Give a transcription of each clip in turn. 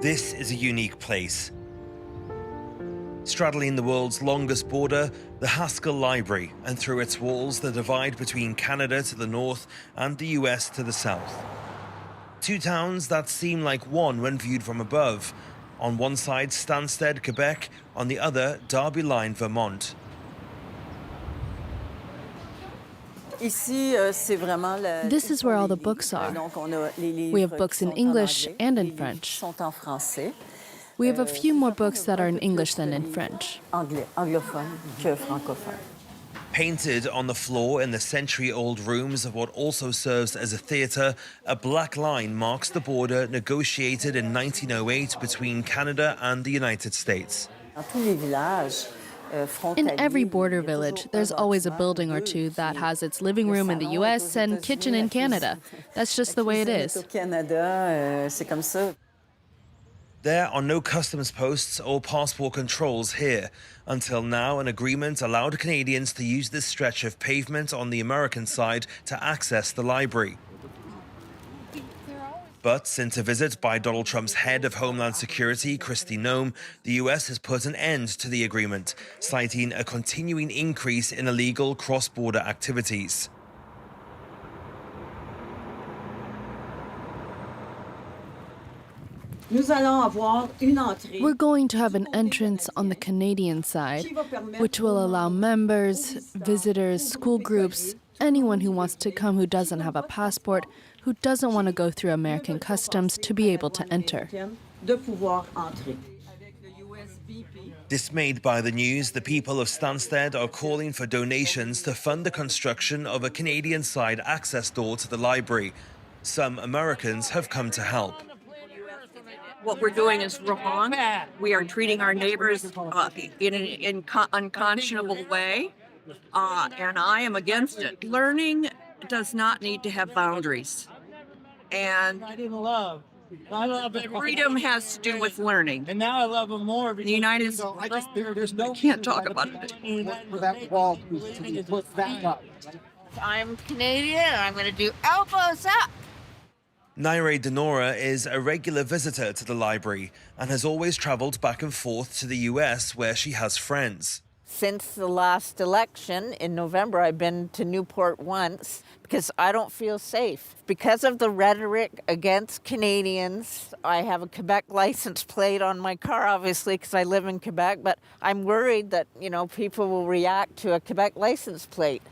This is a unique place. Straddling the world's longest border, the Haskell Library, and through its walls the divide between Canada to the north and the US to the south. Two towns that seem like one when viewed from above. On one side, Stanstead, Quebec, on the other, Derby Line, Vermont. This is where all the books are. We have books in English and in French. We have a few more books that are in English than in French. Painted on the floor in the century-old rooms of what also serves as a theatre, a black line marks the border negotiated in 1908 between Canada and the United States. In every border village, there's always a building or two that has its living room in the US and kitchen in Canada. That's just the way it is. There are no customs posts or passport controls here. Until now, an agreement allowed Canadians to use this stretch of pavement on the American side to access the library. But since a visit by Donald Trump's head of Homeland Security, Kristi, Noem, the US has put an end to the agreement, citing a continuing increase in illegal cross-border activities. We're going to have an entrance on the Canadian side, which will allow members, visitors, school groups, anyone who wants to come who doesn't have a passport, who doesn't want to go through American customs, to be able to enter. Dismayed by the news, the people of Stanstead are calling for donations to fund the construction of a Canadian-side access door to the library. Some Americans have come to help. What we're doing is wrong. We are treating our neighbors in an unconscionable way, and I am against it. Learning does not need to have boundaries, and freedom has to do with learning. And now I love them more. The United States, I can't talk about it. I'm Canadian, and I'm going to do elbows up. Naire Denora is a regular visitor to the library and has always traveled back and forth to the US where she has friends. Since the last election in November, I've been to Newport once because I don't feel safe. Because of the rhetoric against Canadians, I have a Quebec license plate on my car, obviously, because I live in Quebec, but I'm worried that, people will react to a Quebec license plate.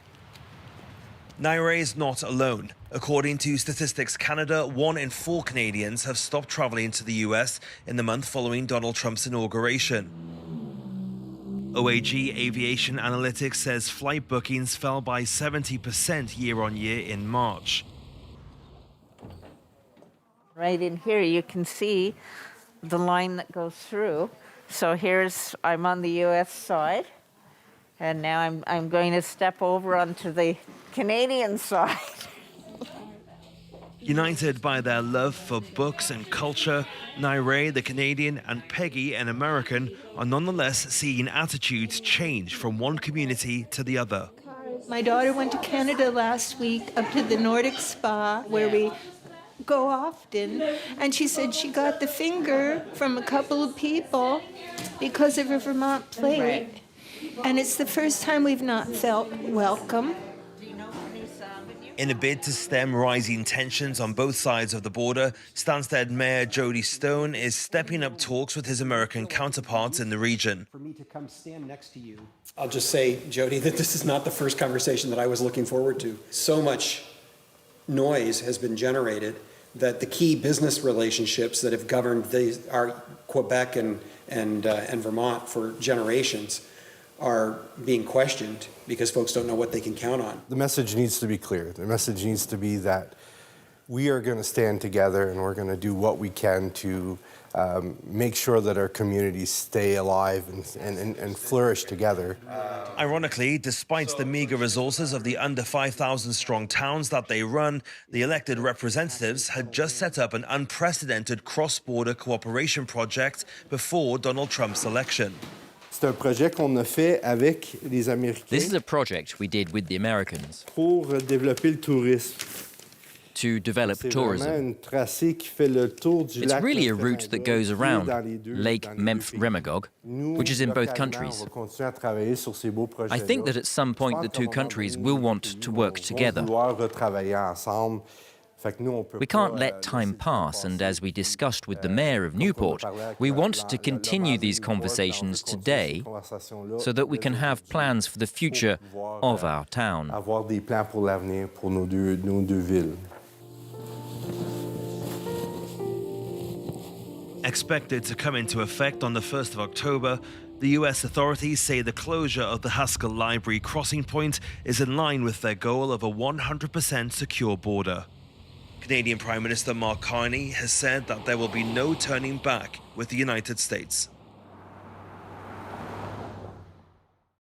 Naire is not alone. According to Statistics Canada, 1 in 4 Canadians have stopped traveling to the US in the month following Donald Trump's inauguration. OAG Aviation Analytics says flight bookings fell by 70% year-on-year in March. Right in here, you can see the line that goes through. So I'm on the US side, and now I'm going to step over onto the Canadian side. United by their love for books and culture, Naire, the Canadian, and Peggy, an American, are nonetheless seeing attitudes change from one community to the other. My daughter went to Canada last week, up to the Nordic Spa, where we go often, and she said she got the finger from a couple of people because of a Vermont plate, and it's the first time we've not felt welcome. In a bid to stem rising tensions on both sides of the border, Stanstead Mayor Jody Stone is stepping up talks with his American counterparts in the region. For me to come stand next to you. I'll just say, Jody, that this is not the first conversation that I was looking forward to. So much noise has been generated that the key business relationships that have governed our Quebec and Vermont for generations are being questioned because folks don't know what they can count on. The message needs to be clear. The message needs to be that we are going to stand together and we're going to do what we can to make sure that our communities stay alive and flourish together. Ironically, despite the meager resources of the under 5,000 strong towns that they run, the elected representatives had just set up an unprecedented cross-border cooperation project before Donald Trump's election. C'est un projet qu'on a fait avec les Américains. This is a project we did with the Americans pour développer le tourisme. to develop tourism. It's really a route that goes around Lake Memphremagog, which is in both countries. I think that at some point the two countries will want to work together. We can't let time pass, and as we discussed with the mayor of Newport, we want to continue these conversations today so that we can have plans for the future of our town. Expected to come into effect on the 1st of October, the US authorities say the closure of the Haskell Library crossing point is in line with their goal of a 100% secure border. Canadian Prime Minister Mark Carney has said that there will be no turning back with the United States.